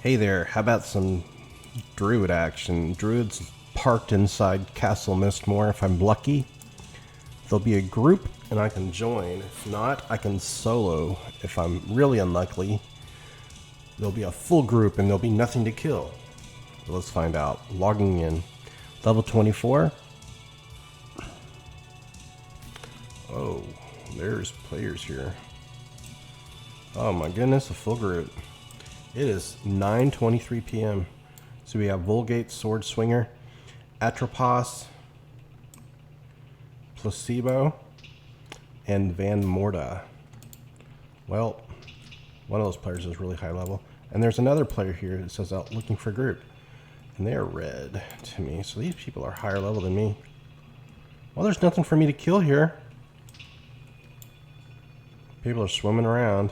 Hey there, how about some Druid action? Druid's parked inside Castle Mistmore. If I'm lucky, there'll be a group and I can join. If not, I can solo. If I'm really unlucky, there'll be a full group and there'll be nothing to kill. Let's find out. Logging in. Level 24. Oh, there's players here. Oh my goodness, a full group. It is 9:23 p.m. So we have Vulgate, Sword Swinger, Atropos, Placebo, and Van Morda. Well, one of those players is really high level. And there's another player here that says out looking for a group. And they're red to me. So these people are higher level than me. Well, there's nothing for me to kill here. People are swimming around.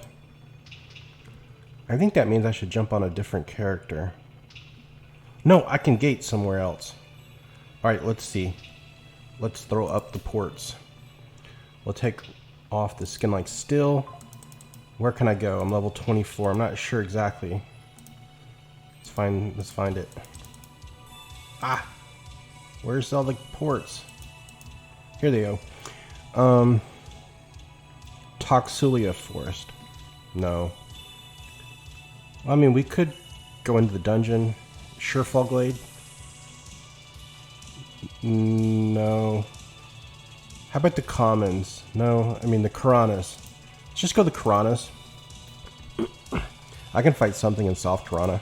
I think that means I should jump on a different character. No, I can gate somewhere else. Alright, let's see. Let's throw up the ports. We'll take off the skin like still. Where can I go? I'm level 24. I'm not sure exactly. Let's find it. Ah! Where's all the ports? Here they go. Toxulia Forest. No. I mean, we could go into the dungeon. Surefall Glade. No. How about the Commons? No, I mean the Karanas. Let's just go the Karanas. I can fight something in South Karana.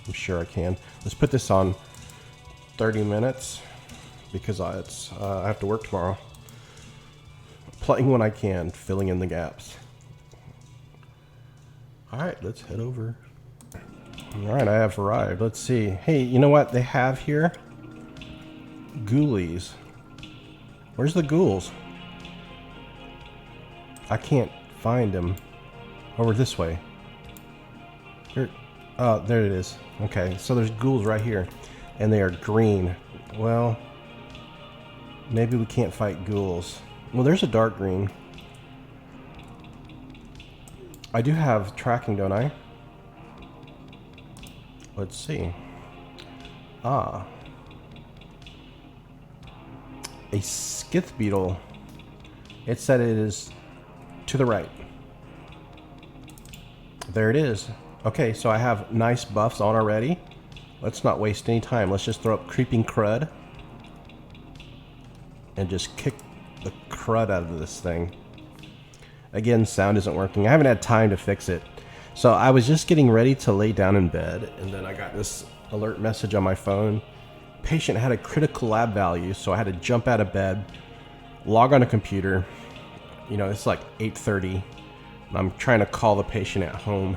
I'm sure I can. Let's put this on 30 minutes because I have to work tomorrow. Playing when I can, filling in the gaps. Alright, let's head over. Alright, I have arrived. Let's see. Hey, you know what they have here? Ghoulies. Where's the ghouls? I can't find them. Over this way. Here. Oh, there it is. Okay, so there's ghouls right here. And they are green. Well, maybe we can't fight ghouls. Well, there's a dark green. I do have tracking, don't I? Let's see. Ah. A skith beetle. It said it is to the right. There it is. Okay, so I have nice buffs on already. Let's not waste any time. Let's just throw up Creeping Crud. And just kick the crud out of this thing. Again, sound isn't working. I haven't had time to fix it. So I was just getting ready to lay down in bed, and then I got this alert message on my phone. Patient had a critical lab value, so I had to jump out of bed, log on a computer. You know, it's like 8:30. I'm trying to call the patient at home.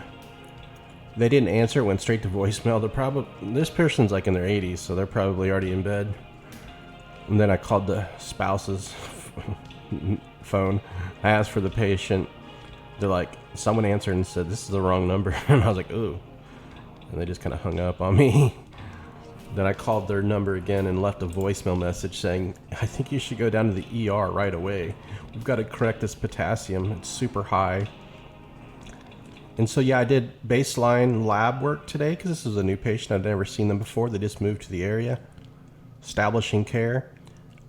They didn't answer, it went straight to voicemail. This person's like in their 80s, so they're probably already in bed. And then I called the spouse's phone. I asked for the patient. They're like, someone answered and said, this is the wrong number. And I was like, ooh. And they just kind of hung up on me. Then I called their number again and left a voicemail message saying, I think you should go down to the ER right away. We've got to correct this potassium. It's super high. And so, yeah, I did baseline lab work today because this is a new patient. I'd never seen them before. They just moved to the area. Establishing care.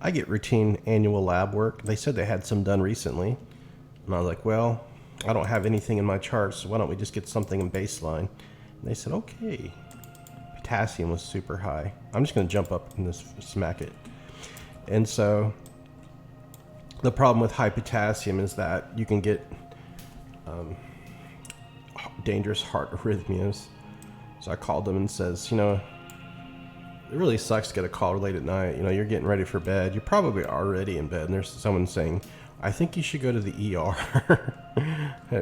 I get routine annual lab work. They said they had some done recently. And I was like, well, I don't have anything in my charts, so why don't we just get something in baseline? And they said, okay. Potassium was super high. I'm just going to jump up and just smack it. And so the problem with high potassium is that you can get dangerous heart arrhythmias. So I called them and says, you know, it really sucks to get a call late at night. You know, you're getting ready for bed. You're probably already in bed, and there's someone saying, I think you should go to the ER.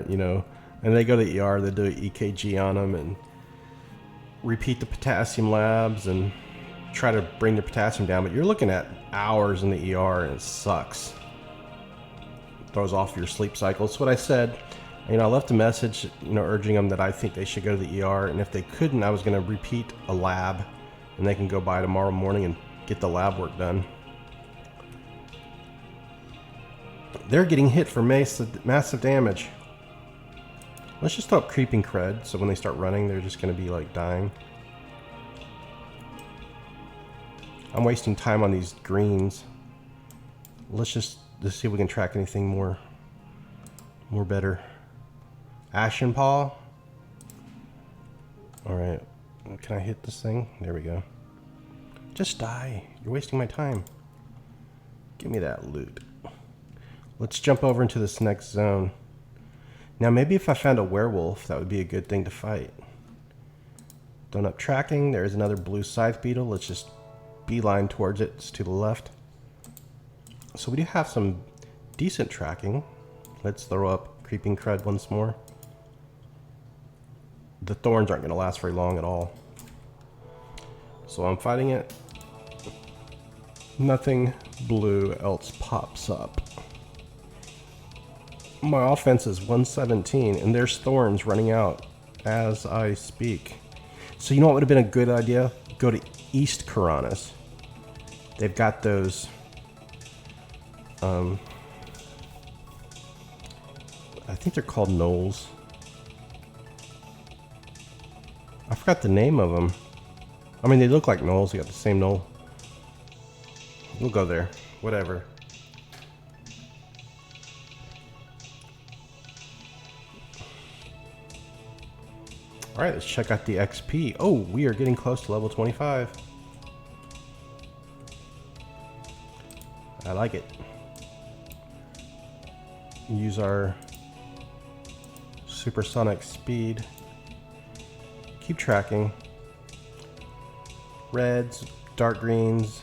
You know, and they go to the ER, they do an EKG on them and repeat the potassium labs and try to bring the potassium down. But you're looking at hours in the ER, and it sucks. Throws off your sleep cycle. That's what I said. You know, I left a message, you know, urging them that I think they should go to the ER. And if they couldn't, I was going to repeat a lab. And they can go by tomorrow morning and get the lab work done. They're getting hit for massive damage. Let's just throw up creeping cred, so when they start running, they're just going to be like dying. I'm wasting time on these greens. Let's see if we can track anything more better. Ashen Paw. All right, can I hit this thing? There we go. Just die. You're wasting my time. Give me that loot. Let's jump over into this next zone. Now maybe if I found a werewolf, that would be a good thing to fight. Donut tracking. There's another blue scythe beetle. Let's just beeline towards it. It's to the left. So we do have some decent tracking. Let's throw up creeping cred once more. The thorns aren't going to last very long at all. So I'm fighting it. Nothing blue else pops up. My offense is 117, and there's thorns running out as I speak. So you know what would have been a good idea? Go to East Karanas. They've got those... I think they're called gnolls. I forgot the name of them. I mean, they look like gnolls. You got the same gnoll. We'll go there. Whatever. Alright, let's check out the XP. Oh, we are getting close to level 25. I like it. Use our supersonic speed. Keep tracking. Reds, dark greens.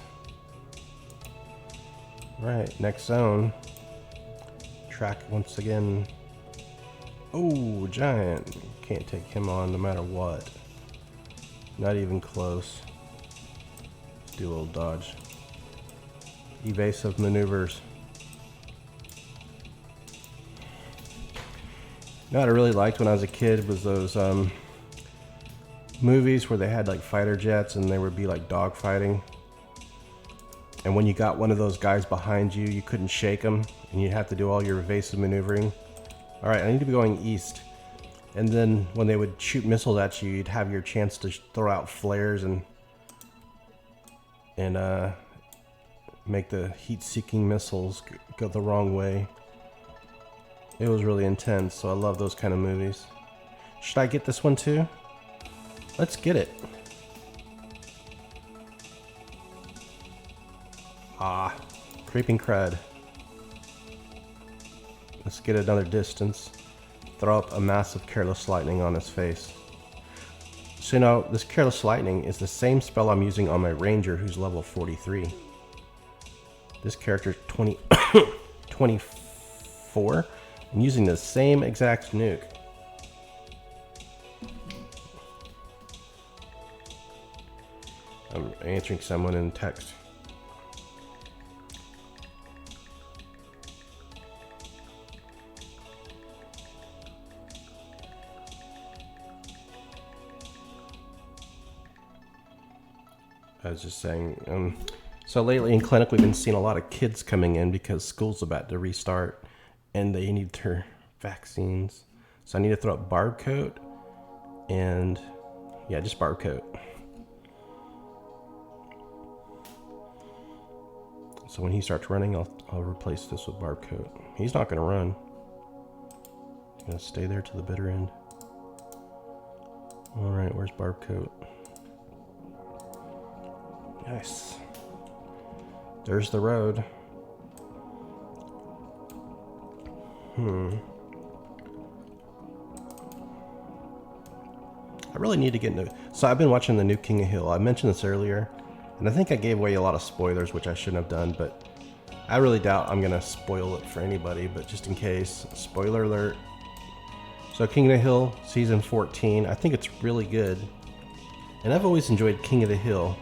Right, next zone. Track once again. Oh, giant. Can't take him on no matter what. Not even close. Do a little dodge. Evasive maneuvers. You know what I really liked when I was a kid was those movies where they had like fighter jets and they would be like dog fighting. And when you got one of those guys behind you, you couldn't shake them and you'd have to do all your evasive maneuvering. All right, I need to be going east. And then when they would shoot missiles at you, you'd have your chance to throw out flares and make the heat-seeking missiles go the wrong way. It was really intense, so I love those kind of movies. Should I get this one too? Let's get it. Ah, creeping cred. Let's get another distance. Throw up a massive Careless Lightning on his face. So you know, this Careless Lightning is the same spell I'm using on my Ranger who's level 43. This character's 24. I'm using the same exact nuke. I'm answering someone in text. I was just saying, so lately in clinic we've been seeing a lot of kids coming in because school's about to restart and they need their vaccines. So I need to throw up Barb Coat and, yeah, just Barb Coat. So when he starts running, I'll replace this with Barb Coat. He's not gonna run. He's gonna stay there to the bitter end. All right, where's Barb Coat? Nice. There's the road. I really need to get into... So I've been watching the new King of Hill. I mentioned this earlier, and I think I gave away a lot of spoilers, which I shouldn't have done, but I really doubt I'm going to spoil it for anybody, but just in case, spoiler alert. So King of the Hill, Season 14, I think it's really good. And I've always enjoyed King of the Hill.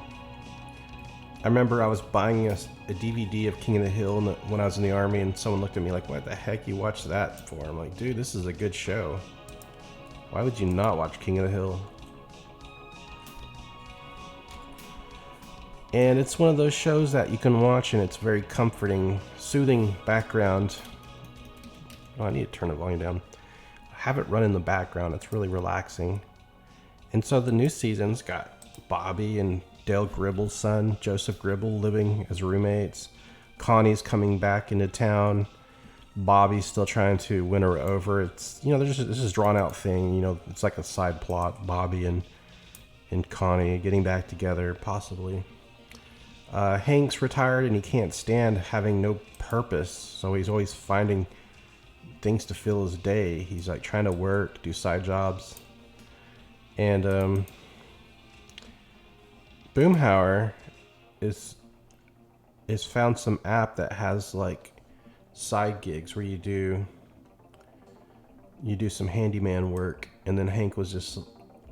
I remember I was buying a DVD of King of the Hill when I was in the Army, and someone looked at me like, what the heck you watch that for? I'm like, dude, this is a good show. Why would you not watch King of the Hill? And it's one of those shows that you can watch and it's very comforting, soothing background. Oh, I need to turn the volume down. have it run in the background. It's really relaxing. And so the new season's got Bobby and Dale Gribble's son, Joseph Gribble, living as roommates. Connie's coming back into town. Bobby's still trying to win her over. It's, you know, this is drawn out thing. You know, it's like a side plot. Bobby and Connie getting back together, possibly. Hank's retired and he can't stand having no purpose, so he's always finding things to fill his day. He's like trying to work, do side jobs. And Boomhauer is found some app that has like side gigs where you do some handyman work, and then Hank was just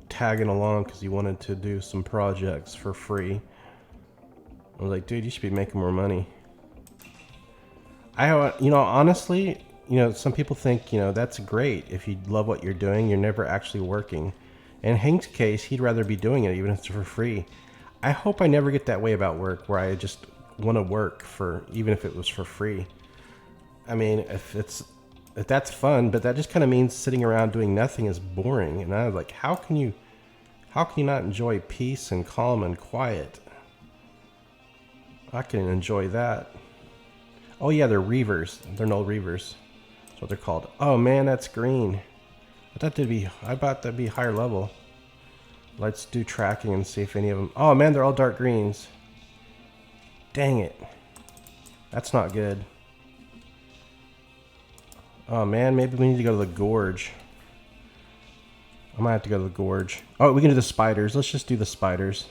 tagging along because he wanted to do some projects for free. I was like, dude, you should be making more money. Honestly, some people think, that's great. If you love what you're doing, you're never actually working. In Hank's case, he'd rather be doing it even if it's for free. I hope I never get that way about work, where I just want to work even if it was for free. I mean, if that's fun, but that just kind of means sitting around doing nothing is boring. And I was like, how can you not enjoy peace and calm and quiet? I can enjoy that. Oh yeah, they're reavers. They're null reavers. That's what they're called. Oh man, that's green. I thought that'd be higher level. Let's do tracking and see if any of them. Oh man, they're all dark greens. Dang it. That's not good. Oh man, maybe we need to go to the gorge. I might have to go to the gorge. Oh, we can do the spiders. Let's just do the spiders.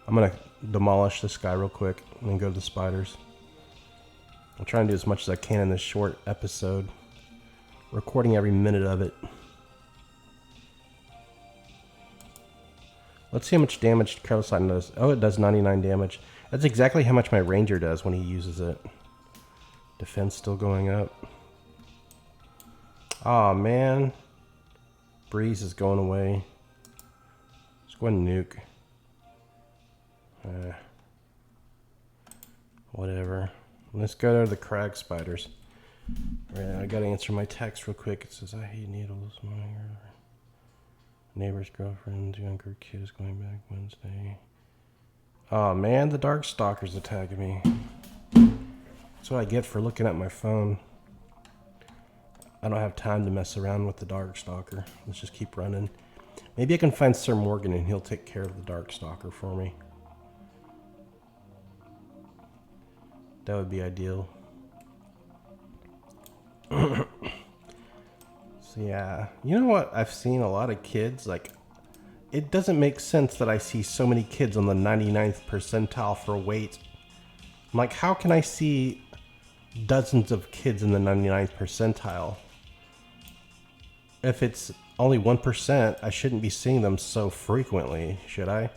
I'm gonna demolish this guy real quick and then go to the spiders. I'm trying to do as much as I can in this short episode. Recording every minute of it. Let's see how much damage Careless Lightning does. Oh, it does 99 damage. That's exactly how much my ranger does when he uses it. Defense still going up. Aw, man. Breeze is going away. Let's go ahead and nuke. Whatever. Let's go to the crag spiders. Right, I gotta answer my text real quick. It says, I hate needles. Neighbor's girlfriend's younger kid is going back Wednesday. Oh man, the Darkstalker's attacking me. That's what I get for looking at my phone. I don't have time to mess around with the Darkstalker. Let's just keep running. Maybe I can find Sir Morgan and he'll take care of the Darkstalker for me. That would be ideal. So yeah, you know what? I've seen a lot of kids, like, it doesn't make sense that I see so many kids on the 99th percentile for weight. I'm like, how can I see dozens of kids in the 99th percentile? If it's only 1%, I shouldn't be seeing them so frequently, should I? I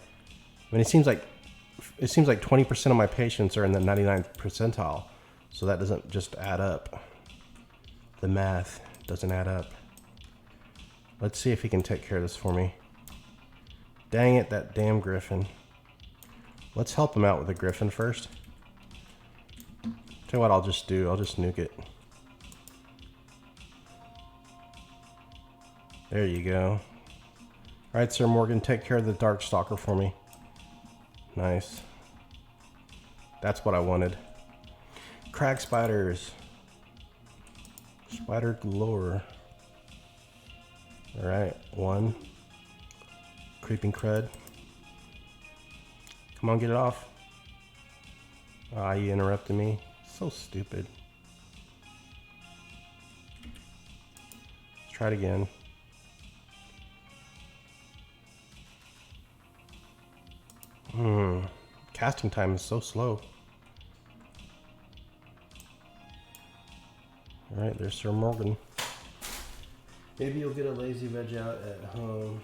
mean, it seems like 20% of my patients are in the 99th percentile, so that doesn't just add up. The math doesn't add up. Let's see if he can take care of this for me. Dang it, that damn griffin. Let's help him out with the griffin first. Tell you what I'll just do. I'll just nuke it. There you go. Alright, Sir Morgan, take care of the Darkstalker for me. Nice. That's what I wanted. Crag spiders. Spider galore. Alright, one. Creeping crud. Come on, get it off. Ah, you interrupted me. So stupid. Let's try it again. Casting time is so slow. Alright, there's Sir Morgan. Maybe you'll get a lazy veg out at home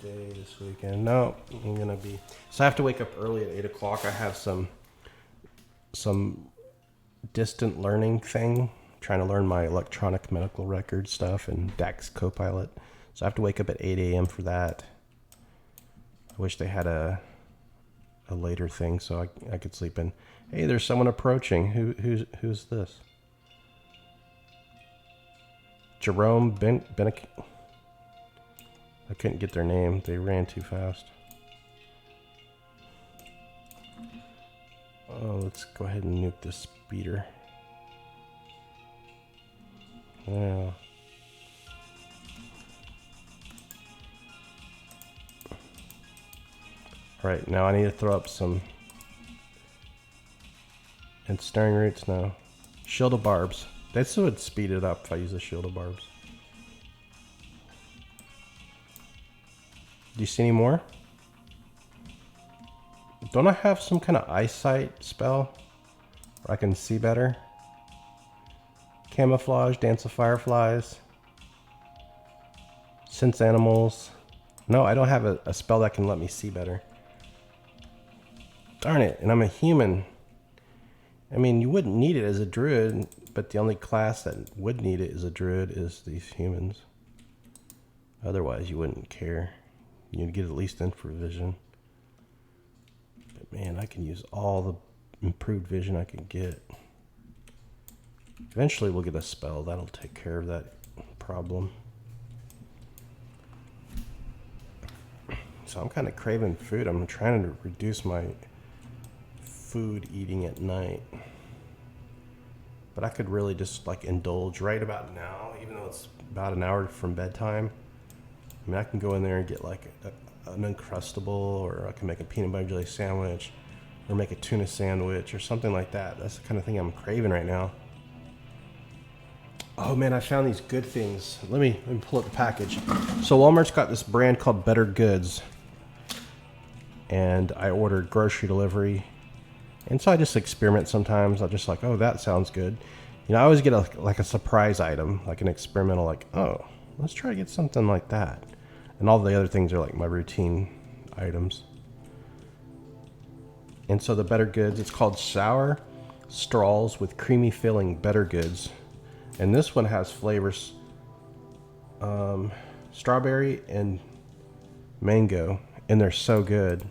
day this weekend. No, I'm gonna be. So I have to wake up early at 8 o'clock. I have some distant learning thing. Trying to learn my electronic medical record stuff and DAX Copilot. So I have to wake up at 8 a.m. for that. I wish they had a later thing so I could sleep in. Hey, there's someone approaching. Who's this? Jerome Benick. I couldn't get their name. They ran too fast. Oh, let's go ahead and nuke this speeder. Yeah. Alright, now I need to throw up some ensnaring roots now. Shield of barbs. This would speed it up if I use a shield of barbs. Do you see any more? Don't I have some kind of eyesight spell where I can see better? Camouflage, Dance of Fireflies, Sense Animals. No, I don't have a spell that can let me see better. Darn it, and I'm a human. I mean, you wouldn't need it as a druid, but the only class that would need it as a druid is these humans. Otherwise, you wouldn't care. You'd get at least infrared vision. But man, I can use all the improved vision I can get. Eventually we'll get a spell that'll take care of that problem. So I'm kind of craving food. I'm trying to reduce my food eating at night. But I could really just like indulge right about now, even though it's about an hour from bedtime. I mean, I can go in there and get like an Uncrustable, or I can make a peanut butter jelly sandwich, or make a tuna sandwich, or something like that. That's the kind of thing I'm craving right now. Oh man, I found these good things. Let me pull up the package. So Walmart's got this brand called Better Goods, and I ordered grocery delivery. And so I just experiment sometimes. I'm just like, oh, that sounds good. You know, I always get like a surprise item, like an experimental, like, oh, let's try to get something like that. And all the other things are like my routine items. And so the Better Goods, it's called Sour Straws with Creamy Filling Better Goods. And this one has flavors, strawberry and mango, and they're so good.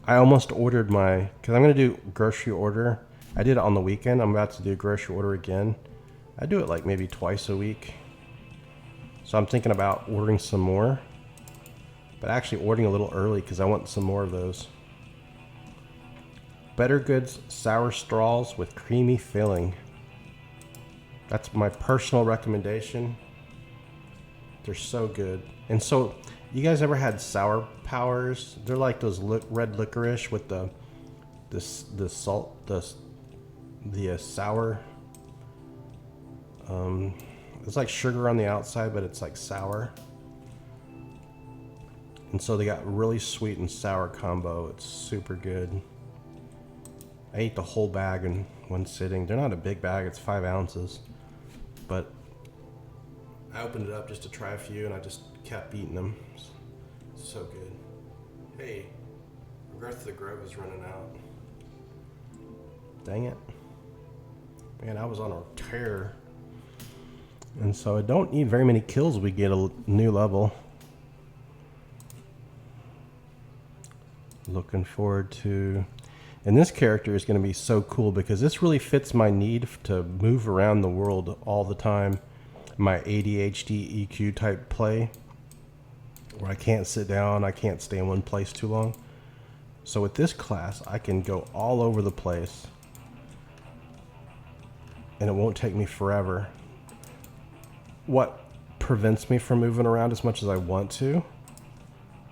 I almost ordered because I'm going to do grocery order. I did it on the weekend. I'm about to do grocery order again. I do it like maybe twice a week. So I'm thinking about ordering some more, but actually ordering a little early because I want some more of those. Better Goods Sour Straws with Creamy Filling. That's my personal recommendation. They're so good. And so, you guys ever had Sour Powers? They're like those red licorice with the salt, the sour. It's like sugar on the outside, but it's like sour. And so they got really sweet and sour combo. It's super good. I ate the whole bag in one sitting. They're not a big bag, it's 5 ounces. But I opened it up just to try a few, and I just kept eating them. It's so good. Hey, Breath of the Grove is running out. Dang it. Man, I was on a tear. And so I don't need very many kills. We get a new level. Looking forward to... And this character is going to be so cool because this really fits my need to move around the world all the time. My ADHD EQ type play, where I can't sit down, I can't stay in one place too long. So with this class, I can go all over the place, and it won't take me forever. What prevents me from moving around as much as I want to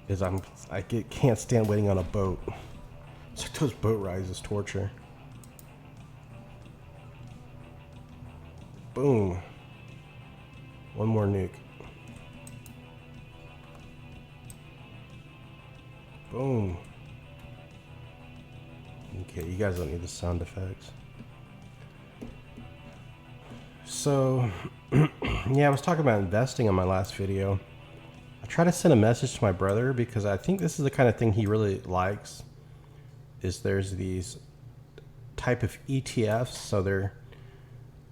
is I can't stand waiting on a boat. It's like those boat rides is torture. Boom. One more nuke. Boom. Okay, you guys don't need the sound effects. So, yeah, I was talking about investing in my last video. I try to send a message to my brother because I think this is the kind of thing he really likes. There's these type of ETFs, so they're,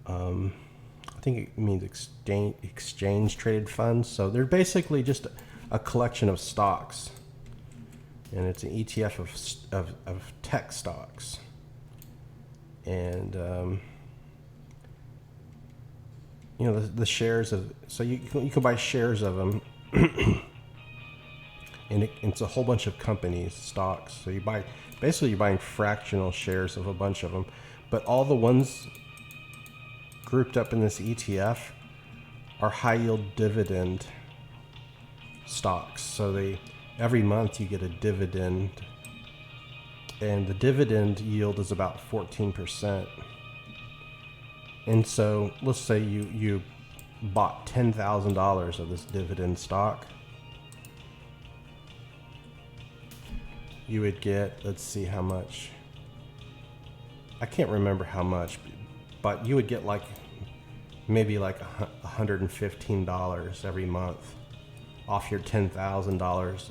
I think it means exchange traded funds. So they're basically just a collection of stocks, and it's an ETF of tech stocks. And you know, the shares of, so you can buy shares of them. And it's a whole bunch of companies, stocks. So you buy, basically you're buying fractional shares of a bunch of them. But all the ones grouped up in this ETF are high yield dividend stocks. So every month you get a dividend, and the dividend yield is about 14%. And so let's say you bought $10,000 of this dividend stock. You would get, let's see how much. I can't remember how much, but you would get like maybe like $115 every month off your $10,000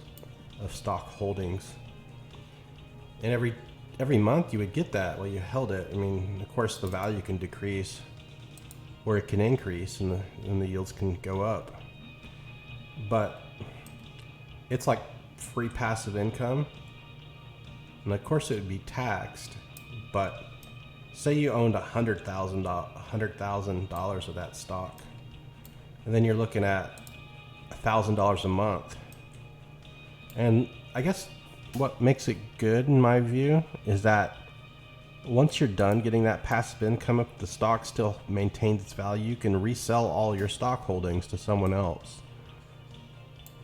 of stock holdings. And every month you would get that while you held it. I mean, of course, the value can decrease or it can increase, and the yields can go up. But it's like free passive income. And of course it would be taxed, but say you owned $100,000 of that stock, and then you're looking at $1,000 a month. And I guess what makes it good in my view is that once you're done getting that passive income, if the stock still maintains its value, you can resell all your stock holdings to someone else.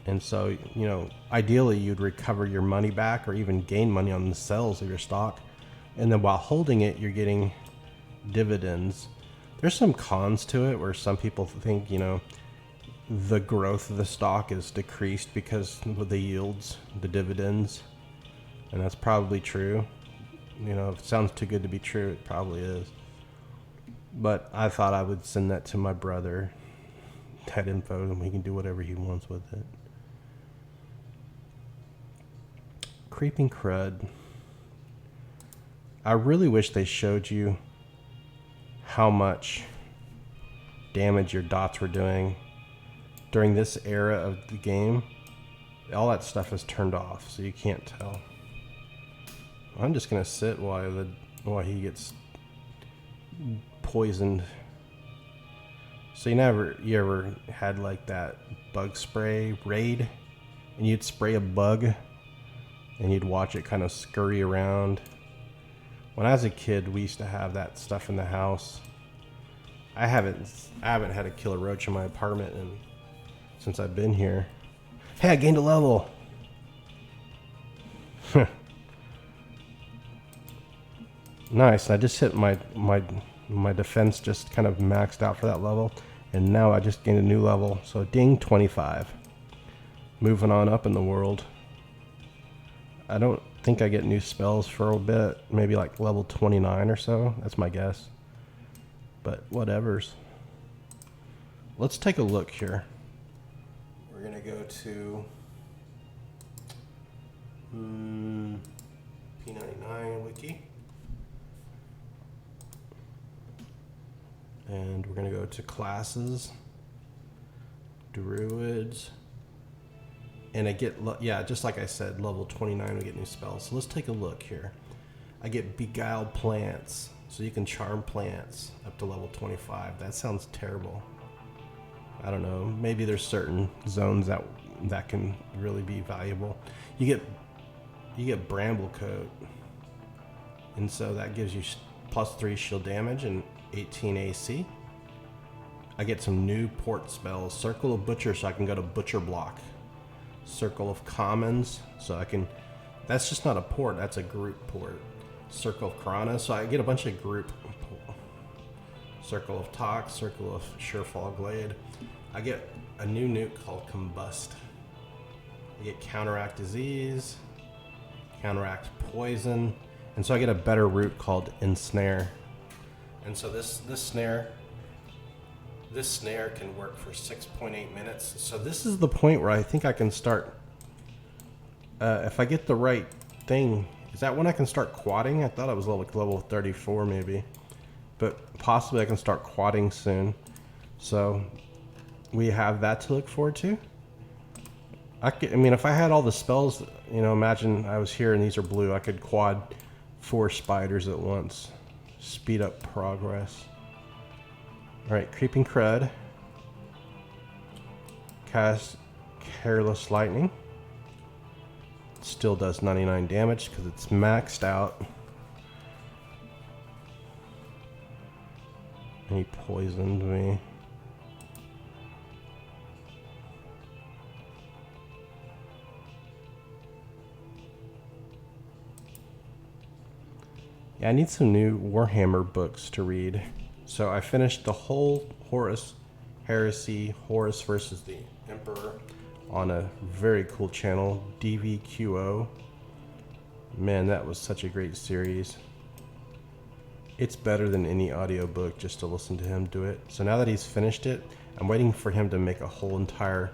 And so, you know, ideally you'd recover your money back or even gain money on the sales of your stock. And then while holding it, you're getting dividends. There's some cons to it where some people think, you know, the growth of the stock is decreased because of the yields, the dividends. And that's probably true. You know, if it sounds too good to be true, it probably is. But I thought I would send that to my brother, that info, and he can do whatever he wants with it. Creeping crud. I really wish they showed you how much damage your dots were doing during this era of the game. All that stuff is turned off, so you can't tell. I'm just gonna sit while he gets poisoned. So you ever had like that bug spray raid, and you'd spray a bug and you'd watch it kind of scurry around? When I was a kid, we used to have that stuff in the house. I haven't had a killer roach in my apartment since I've been here. Hey, I gained a level. Nice. I just hit my defense, just kind of maxed out for that level, and now I just gained a new level. So ding, 25. Moving on up in the world. I don't think I get new spells for a bit, maybe like level 29 or so. That's my guess. But whatevers. Let's take a look here. We're gonna go to P99 wiki. And we're gonna go to classes, Druids. And I get, yeah, just like I said, level 29 we get new spells. So let's take a look here. I get Beguiled Plants. So you can charm plants up to level 25. That sounds terrible. I don't know. Maybe there's certain zones that can really be valuable. You get Bramble Coat. And so that gives you +3 shield damage and 18 AC. I get some new port spells. Circle of Butcher, so I can go to Butcher Block. Circle of Commons, so I can, that's just not a port, that's a group port. Circle of Karanas, so I get a bunch of group. Circle of Tox, Circle of Surefall Glade. I get a new nuke called Combust. I get Counteract Disease, Counteract Poison, and so I get a better route called Ensnare. And so this snare can work for 6.8 minutes. So this is the point where I think I can start, if I get the right thing. Is that when I can start quadding? I thought it was level 34 maybe, but possibly I can start quadding soon. So we have that to look forward to. I mean, if I had all the spells, you know, imagine I was here and these are blue, I could quad 4 spiders at once. Speed up progress. Alright, Creeping Crud. Cast Careless Lightning. Still does 99 damage because it's maxed out. And he poisoned me. Yeah, I need some new Warhammer books to read. So I finished the whole Horus Heresy, Horus versus the Emperor, on a very cool channel, DVQO. Man, that was such a great series. It's better than any audiobook just to listen to him do it. So now that he's finished it, I'm waiting for him to make a whole entire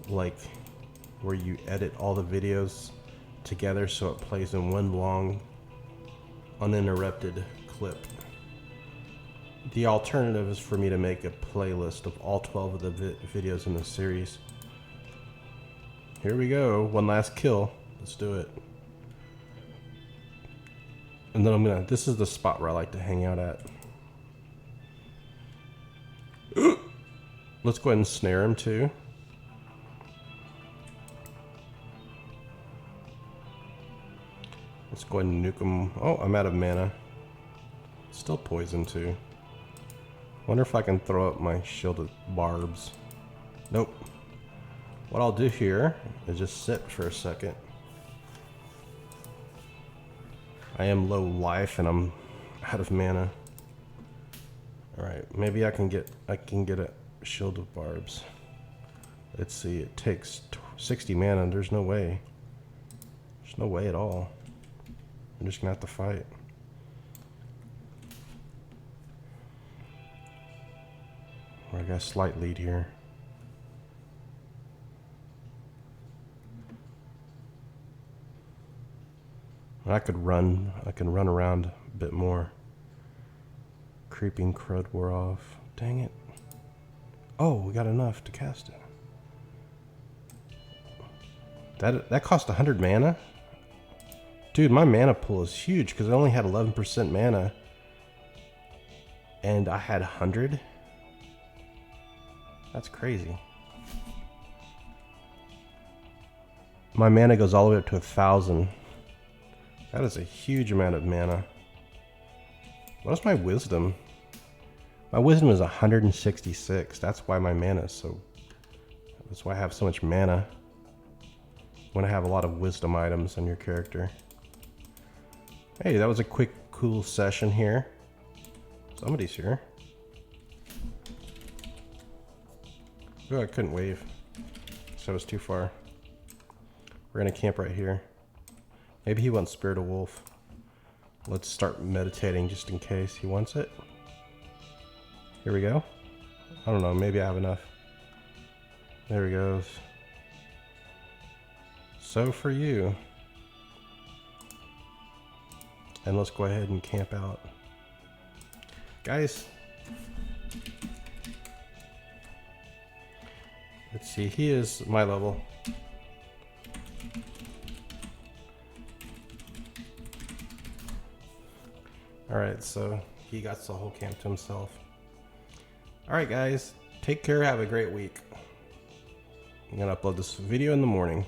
like where you edit all the videos together so it plays in one long uninterrupted clip. The alternative is for me to make a playlist of all 12 of the videos in the series. Here we go, one last kill. Let's do it. And then this is the spot where I like to hang out at. Let's go ahead and snare him too. Let's go ahead and nuke him. Oh, I'm out of mana. Still poison too. Wonder if I can throw up my shielded barbs. Nope. What I'll do here is just sit for a second. I am low life and I'm out of mana. Alright, maybe I can get a shield of barbs. Let's see, it takes 60 mana. There's no way. There's no way at all. I'm just gonna have to fight. I got a slight lead here. I can run around a bit more. Creeping Crud wore off. Dang it. Oh, we got enough to cast it. That cost 100 mana? Dude, my mana pool is huge because I only had 11% mana. And I had 100? That's crazy. My mana goes all the way up to 1,000. That is a huge amount of mana. What is my wisdom? My wisdom is 166. That's why my mana is so... That's why I have so much mana. When I have a lot of wisdom items on your character. Hey, that was a quick, cool session here. Somebody's here. Oh, I couldn't wave. So it was too far. We're gonna camp right here. Maybe he wants Spirit of Wolf. Let's start meditating just in case he wants it. Here we go. I don't know, maybe I have enough. There he goes. So for you. And let's go ahead and camp out. Guys. Let's see, he is my level. Alright, so he got the whole camp to himself. Alright guys, take care, have a great week. I'm gonna upload this video in the morning.